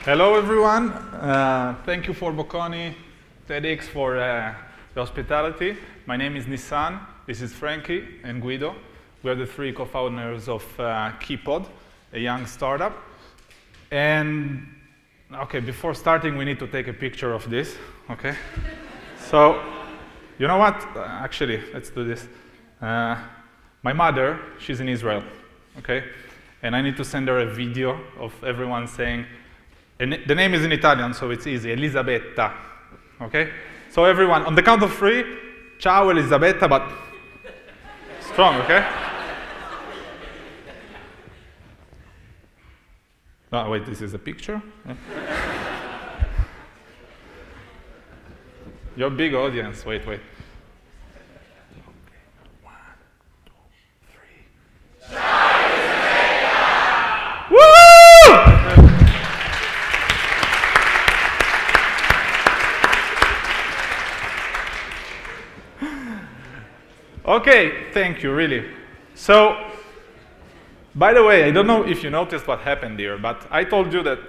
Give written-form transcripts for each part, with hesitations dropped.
Hello, everyone. Thank you for Bocconi TEDx for the hospitality. My name is Nissan. This is Frankie and Guido. We are the three co-founders of Keepods, a young startup. And okay, before starting, we need to take a picture of this. Okay. So, you know what? Actually, let's do this. My mother, she's in Israel. Okay, and I need to send her a video of everyone saying. And the name is in Italian, so it's easy, Elisabetta, okay? So everyone, on the count of three, ciao Elisabetta, but strong, okay? Oh, wait, this is a picture? Your big audience, wait. Okay, thank you, really. So, by the way, I don't know if you noticed what happened here, but I told you that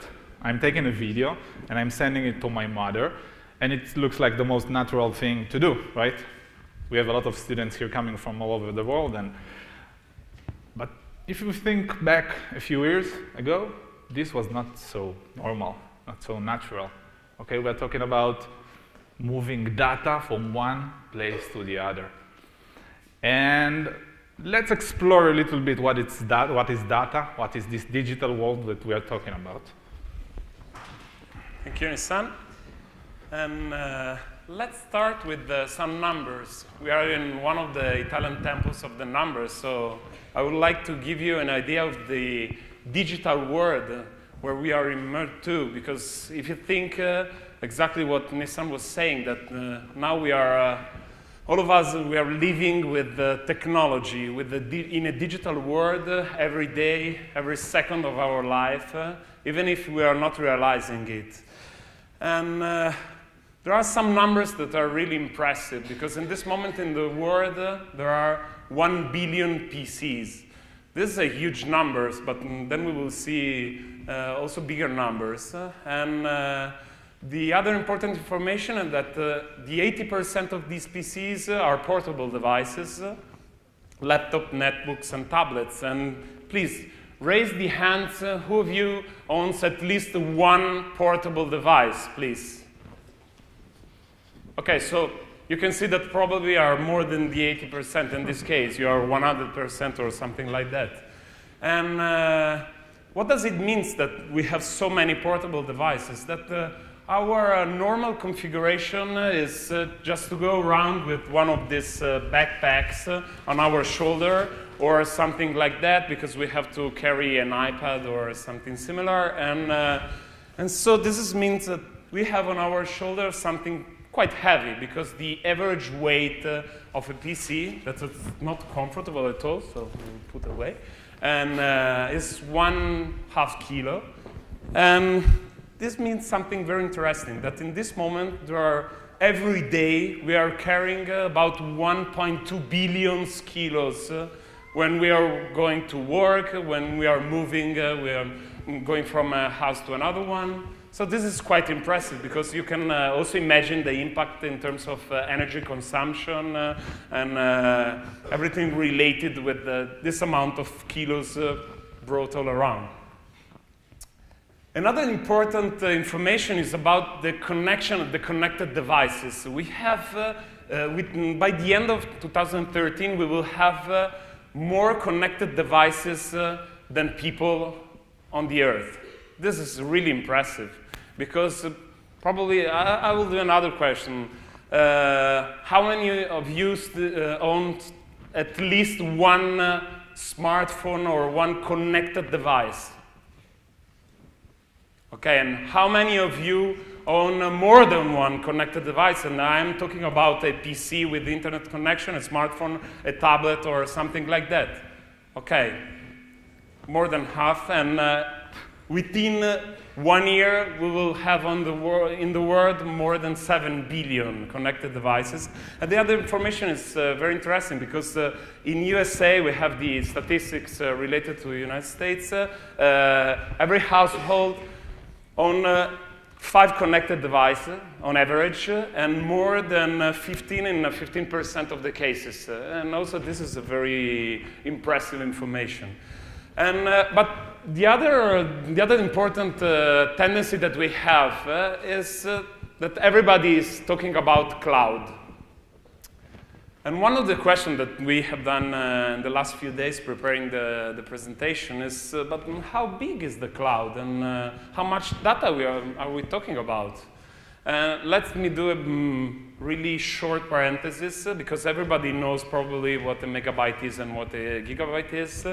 I'm taking a video and I'm sending it to my mother, and it looks like the most natural thing to do, right? We have a lot of students here coming from all over the world, but if you think back a few years ago, this was not so normal, not so natural. Okay, we're talking about moving data from one place to the other. And let's explore a little bit what is data, what is this digital world that we are talking about. Thank you, Nissan. And let's start with some numbers. We are in one of the Italian temples of the numbers, so I would like to give you an idea of the digital world where we are immersed to, because if you think exactly what Nissan was saying, that now we are all of us, we are living with technology, in a digital world every day, every second of our life, even if we are not realizing it. And there are some numbers that are really impressive, because in this moment in the world, there are 1 billion PCs. This is a huge number, but then we will see also bigger numbers. The other important information is that the 80% of these PCs are portable devices, laptop, netbooks, and tablets. And please, raise the hands who of you owns at least one portable device, please. Okay, so you can see that probably are more than the 80% in this case. You are 100% or something like that. And what does it mean that we have so many portable devices? That our normal configuration is just to go around with one of these backpacks on our shoulder or something like that, because we have to carry an iPad or something similar. And so this means that we have on our shoulder something quite heavy, because the average weight of a PC, that's not comfortable at all, so we'll put away, and is 1/2 kilo. And this means something very interesting, that in this moment, every day, we are carrying about 1.2 billion kilos when we are going to work, when we are moving, we are going from a house to another one. So this is quite impressive, because you can also imagine the impact in terms of energy consumption and everything related with this amount of kilos brought all around. Another important information is about the connection of the connected devices. We have, by the end of 2013, we will have more connected devices than people on the Earth. This is really impressive, because probably I will do another question. How many of you own at least one smartphone or one connected device? Okay, and how many of you own more than one connected device? And I'm talking about a PC with internet connection, a smartphone, a tablet, or something like that. Okay, more than half. And within 1 year, we will have in the world more than 7 billion connected devices. And the other information is very interesting, because in USA, we have the statistics related to the United States. Every household on 5 connected devices on average, and more than 15 in 15% of the cases. And also, this is a very impressive information. And, but the other important tendency that we have is that everybody is talking about cloud. And one of the questions that we have done in the last few days preparing the presentation is, but how big is the cloud, and how much data are we talking about? Let me do a really short parenthesis, because everybody knows probably what a megabyte is and what a gigabyte is,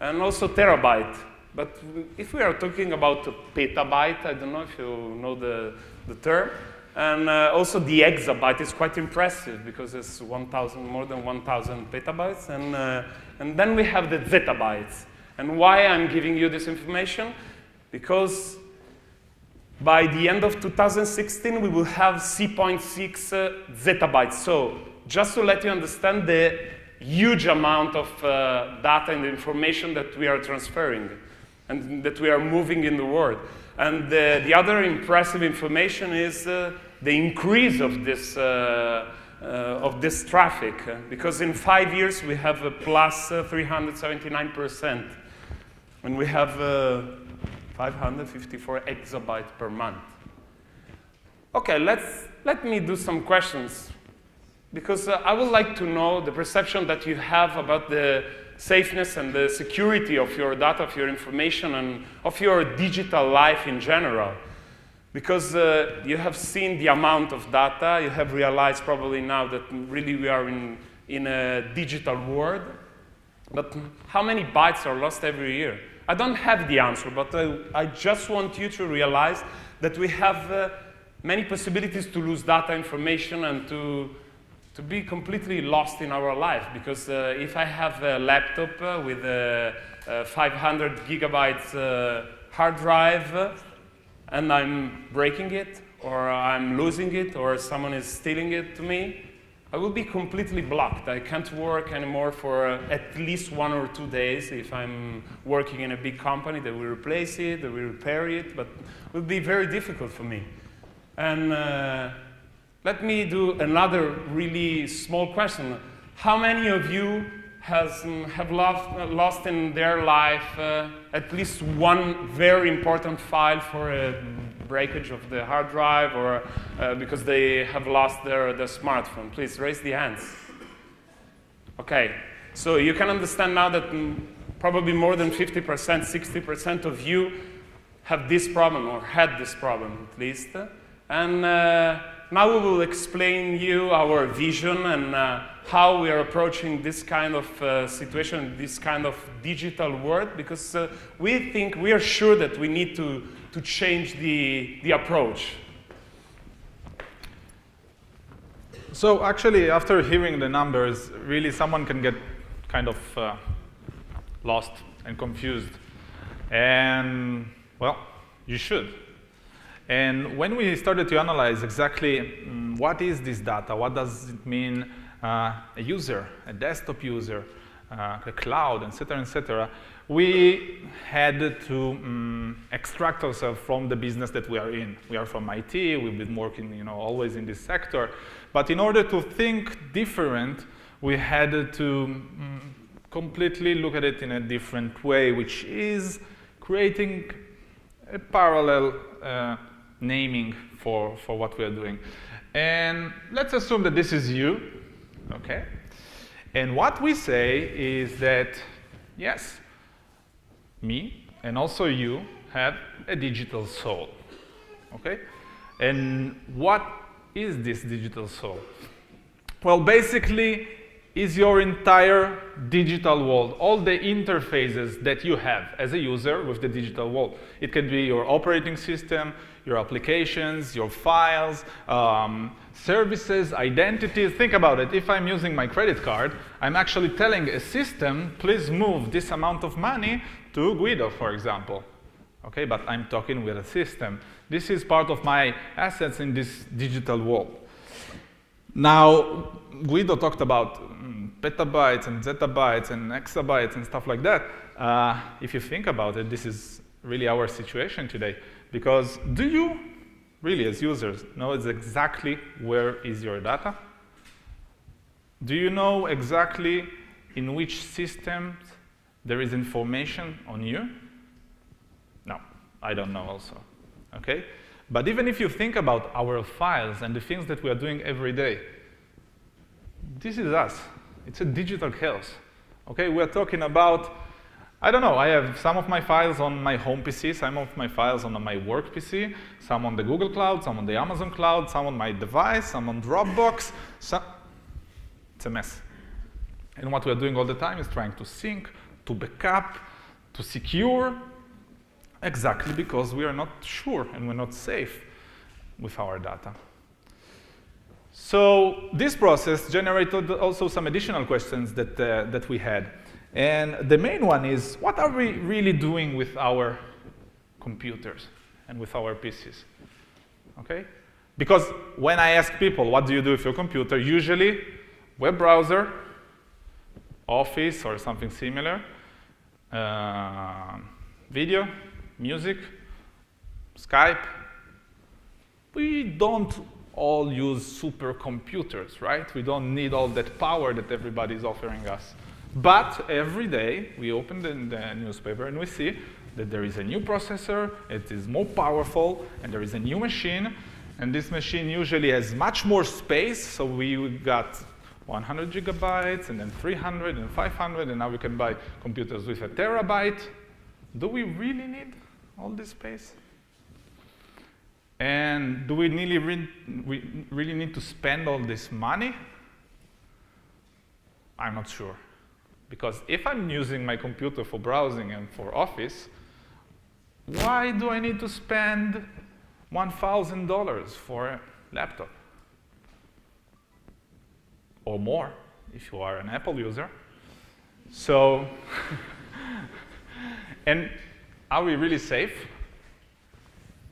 and also terabyte. But if we are talking about a petabyte, I don't know if you know the term, and also the exabyte is quite impressive, because it's more than 1,000 petabytes. And then we have the zettabytes. And why I'm giving you this information? Because by the end of 2016, we will have 3.6 zettabytes. So just to let you understand the huge amount of data and information that we are transferring and that we are moving in the world. And the other impressive information is the increase of this traffic, because in 5 years we have a plus 379%, and we have 554 exabytes per month. Okay, let me do some questions, because I would like to know the perception that you have about the safeness and the security of your data, of your information, and of your digital life in general. Because you have seen the amount of data, you have realized probably now that really we are in a digital world. But how many bytes are lost every year? I don't have the answer, but I just want you to realize that we have many possibilities to lose data, information, and to be completely lost in our life. Because if I have a laptop with a 500 gigabytes hard drive, and I'm breaking it, or I'm losing it, or someone is stealing it to me, I will be completely blocked. I can't work anymore for at least 1 or 2 days. If I'm working in a big company, they will replace it, they will repair it, but it will be very difficult for me. And let me do another really small question. How many of you have lost in their life at least one very important file for a breakage of the hard drive, or because they have lost their smartphone? Please raise the hands. Okay, so you can understand now that probably more than 50%, 60% of you have this problem, or had this problem at least. And now we will explain you our vision and how we are approaching this kind of situation, this kind of digital world, because we are sure that we need to change the approach. So actually, after hearing the numbers, really someone can get kind of lost and confused. And, well, you should. And when we started to analyze exactly what is this data, what does it mean a user, a desktop user, a cloud, etc., we had to extract ourselves from the business that we are in. We are from IT, we've been working always in this sector. But in order to think different, we had to completely look at it in a different way, which is creating a parallel naming for what we are doing. And let's assume that this is you, okay? And what we say is that, yes, me and also you have a digital soul, okay? And what is this digital soul? Well, basically, is your entire digital world, all the interfaces that you have as a user with the digital world. It can be your operating system, your applications, your files, services, identities. Think about it. If I'm using my credit card, I'm actually telling a system, please move this amount of money to Guido, for example. Okay, but I'm talking with a system. This is part of my assets in this digital world. Now, Guido talked about petabytes and zettabytes and exabytes and stuff like that. If you think about it, this is really our situation today. Because do you really, as users, know exactly where is your data? Do you know exactly in which systems there is information on you? No, I don't know also, okay? But even if you think about our files and the things that we are doing every day, this is us. It's a digital chaos, okay? We are talking about, I don't know, I have some of my files on my home PC, some of my files on my work PC, some on the Google Cloud, some on the Amazon Cloud, some on my device, some on Dropbox. It's a mess. And what we're doing all the time is trying to sync, to backup, to secure, exactly because we are not sure and we're not safe with our data. So this process generated also some additional questions that we had. And the main one is, what are we really doing with our computers and with our PCs? Okay? Because when I ask people, what do you do with your computer? Usually, web browser, Office or something similar, video, music, Skype. We don't all use supercomputers, right? We don't need all that power that everybody is offering us. But every day, we open the newspaper and we see that there is a new processor, it is more powerful, and there is a new machine, and this machine usually has much more space, so we got 100 gigabytes, and then 300, and 500, and now we can buy computers with a terabyte. Do we really need all this space? And do we really need to spend all this money? I'm not sure. Because if I'm using my computer for browsing and for Office, why do I need to spend $1,000 for a laptop? Or more, if you are an Apple user. So, and are we really safe?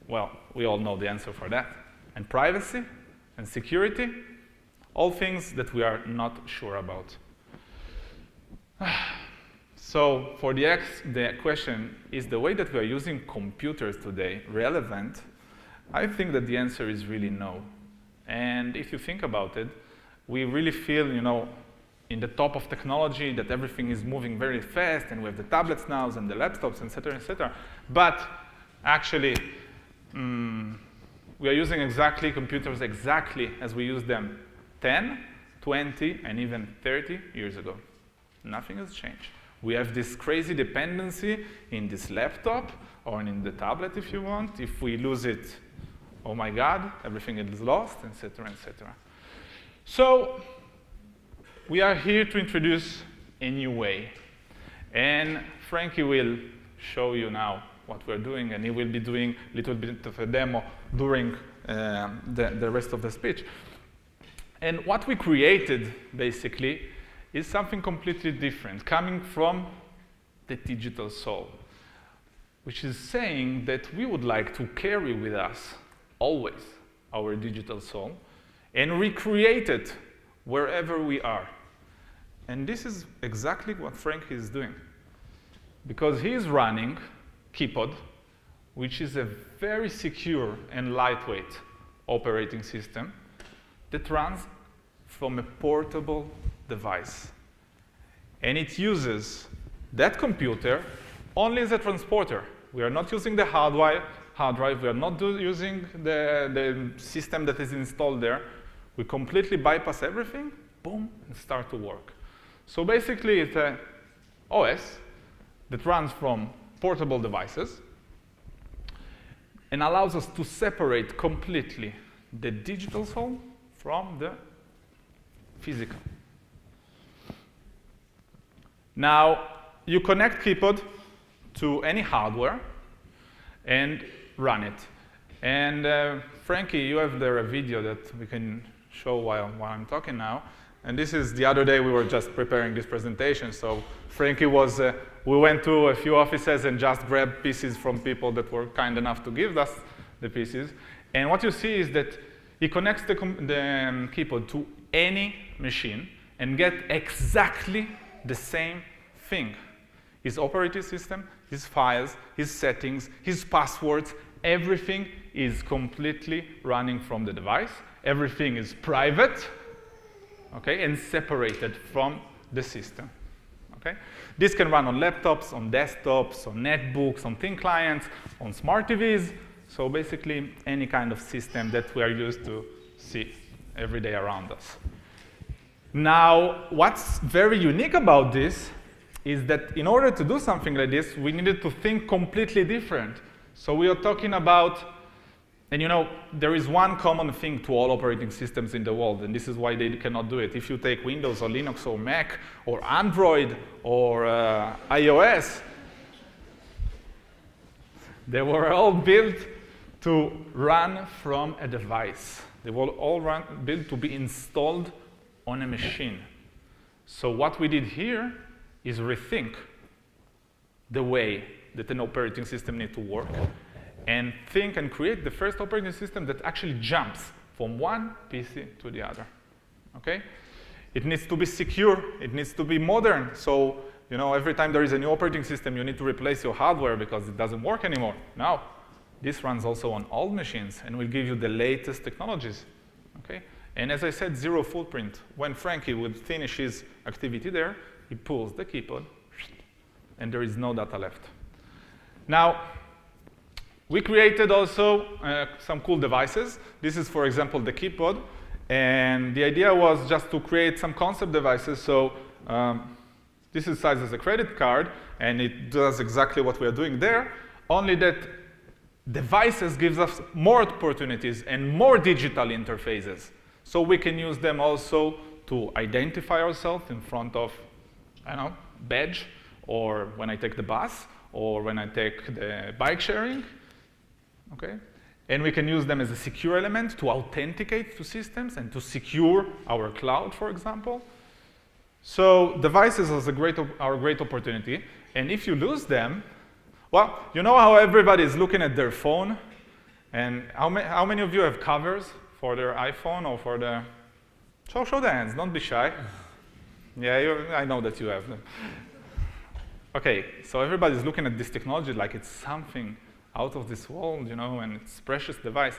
Well, we all know the answer for that. And privacy and security, all things that we are not sure about. So for the question, is the way that we are using computers today relevant? I think that the answer is really no. And if you think about it, we really feel, in the top of technology, that everything is moving very fast, and we have the tablets now and the laptops, et cetera, et cetera. But actually, we are using computers exactly as we used them 10, 20, and even 30 years ago. Nothing has changed. We have this crazy dependency in this laptop or in the tablet, if you want. If we lose it, oh my God, everything is lost, et cetera, et cetera. So we are here to introduce a new way. And Frankie will show you now what we're doing, and he will be doing a little bit of a demo during the rest of the speech. And what we created, basically, is something completely different, coming from the digital soul, which is saying that we would like to carry with us always our digital soul and recreate it wherever we are. And this is exactly what Frankie is doing, because he is running Keepod, which is a very secure and lightweight operating system that runs from a portable device. And it uses that computer only as a transporter. We are not using the hard drive. We are not using the system that is installed there. We completely bypass everything, boom, and start to work. So basically, it's an OS that runs from portable devices and allows us to separate completely the digital soul from the physical. Now, you connect Keepod to any hardware and run it. And Frankie, you have there a video that we can show while I'm talking now. And this is the other day we were just preparing this presentation. So Frankie was, we went to a few offices and just grabbed pieces from people that were kind enough to give us the pieces. And what you see is that he connects the Keepod to any machine and get exactly the same thing. His operating system, his files, his settings, his passwords, everything is completely running from the device. Everything is private, okay, and separated from the system. Okay? This can run on laptops, on desktops, on netbooks, on thin clients, on smart TVs. So basically, any kind of system that we are used to see every day around us. Now, what's very unique about this is that in order to do something like this, we needed to think completely different. So we are talking about, and you know, there is one common thing to all operating systems in the world, and this is why they cannot do it. If you take Windows or Linux or Mac or Android or iOS, they were all built to run from a device. They were all built to be installed on a machine. So what we did here is rethink the way that an operating system needs to work and think and create the first operating system that actually jumps from one PC to the other. Okay? It needs to be secure. It needs to be modern. So, you know, every time there is a new operating system, you need to replace your hardware because it doesn't work anymore. Now, this runs also on old machines and will give you the latest technologies. Okay? And as I said, zero footprint. When Frankie would finish his activity there, he pulls the keypad, and there is no data left. Now, we created also some cool devices. This is, for example, the keypad. And the idea was just to create some concept devices. So this is sized as a credit card, and it does exactly what we are doing there, only that devices gives us more opportunities and more digital interfaces. So we can use them also to identify ourselves in front of, I don't know, badge, or when I take the bus, or when I take the bike sharing. Okay? And we can use them as a secure element to authenticate to systems and to secure our cloud, for example. So devices are a great opportunity. And if you lose them, well, you know how everybody is looking at their phone? And how many of you have covers for their iPhone or for the... Show the hands, don't be shy. Yeah, I know that you have them. Okay, so everybody's looking at this technology like it's something out of this world, you know, and it's a precious device.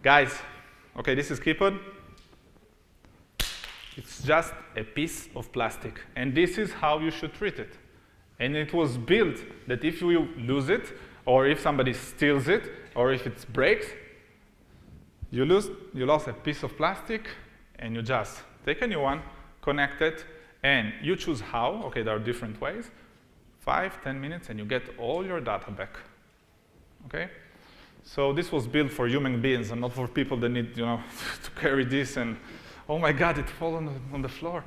Guys, okay, this is keypad. It's just a piece of plastic, and this is how you should treat it. And it was built that if you lose it, or if somebody steals it, or if it breaks, you lost a piece of plastic, and you just take a new one, connect it, and you choose how. Okay, there are different ways. 5, 10 minutes, and you get all your data back. Okay? So this was built for human beings and not for people that need, you know, to carry this and, oh my God, it fell on the floor.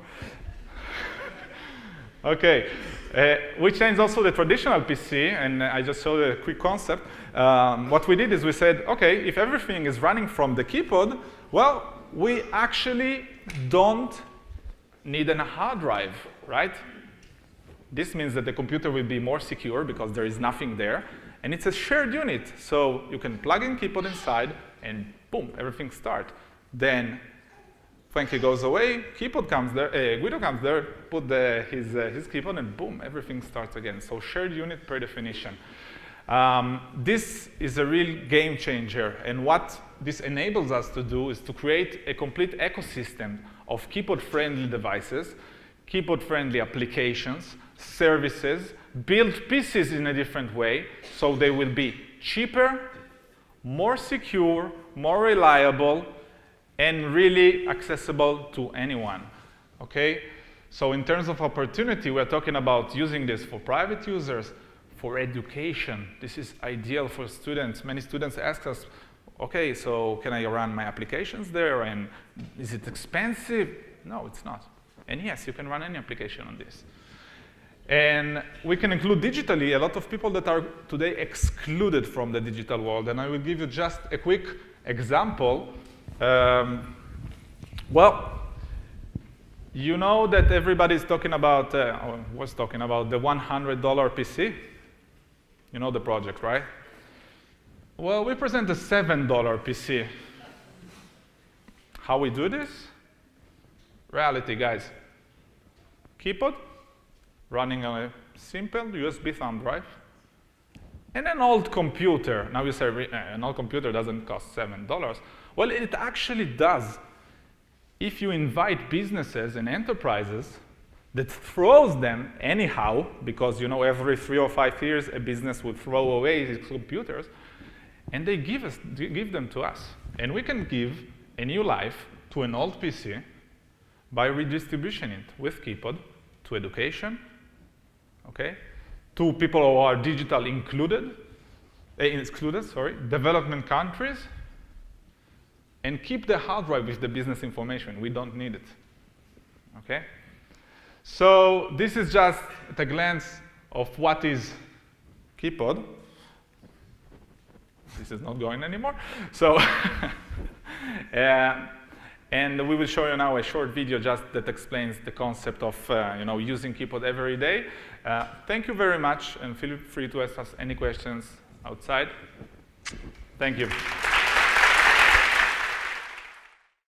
Okay, we changed also the traditional PC, and I just showed a quick concept. What we did is we said, okay, if everything is running from the keypad, well, we actually don't need a hard drive, right? This means that the computer will be more secure because there is nothing there. And it's a shared unit, so you can plug in keypad inside, and boom, everything starts. Then Frankie goes away, keypad comes there, Guido comes there, put his keypad, and boom, everything starts again. So shared unit per definition. This is a real game changer, and what this enables us to do is to create a complete ecosystem of keypad-friendly devices, keypad-friendly applications, services, build pieces in a different way, so they will be cheaper, more secure, more reliable, and really accessible to anyone. Okay? So in terms of opportunity, we're talking about using this for private users, for education. This is ideal for students. Many students ask us, okay, so can I run my applications there, and is it expensive? No, it's not. And yes, you can run any application on this. And we can include digitally a lot of people that are today excluded from the digital world. And I will give you just a quick example. Well, you know that everybody is talking about, was talking about the $100 PC. You know the project, right? Well, we present a $7 PC. How we do this? Reality, guys. Keypad, running on a simple USB thumb drive, And an old computer, now you say an old computer doesn't cost $7. Well, it actually does. If you invite businesses and enterprises that throws them anyhow, because every 3 or 5 years a business would throw away its computers, and they give them to us. And we can give a new life to an old PC by redistributing it with Keepod to education, okay? To people who are digital excluded, development countries, and keep the hard drive with the business information. We don't need it, okay? So this is just at a glance of what is Keepod. This is not going anymore. So, and we will show you now a short video just that explains the concept of using Keepod every day. Thank you very much, and feel free to ask us any questions outside. Thank you.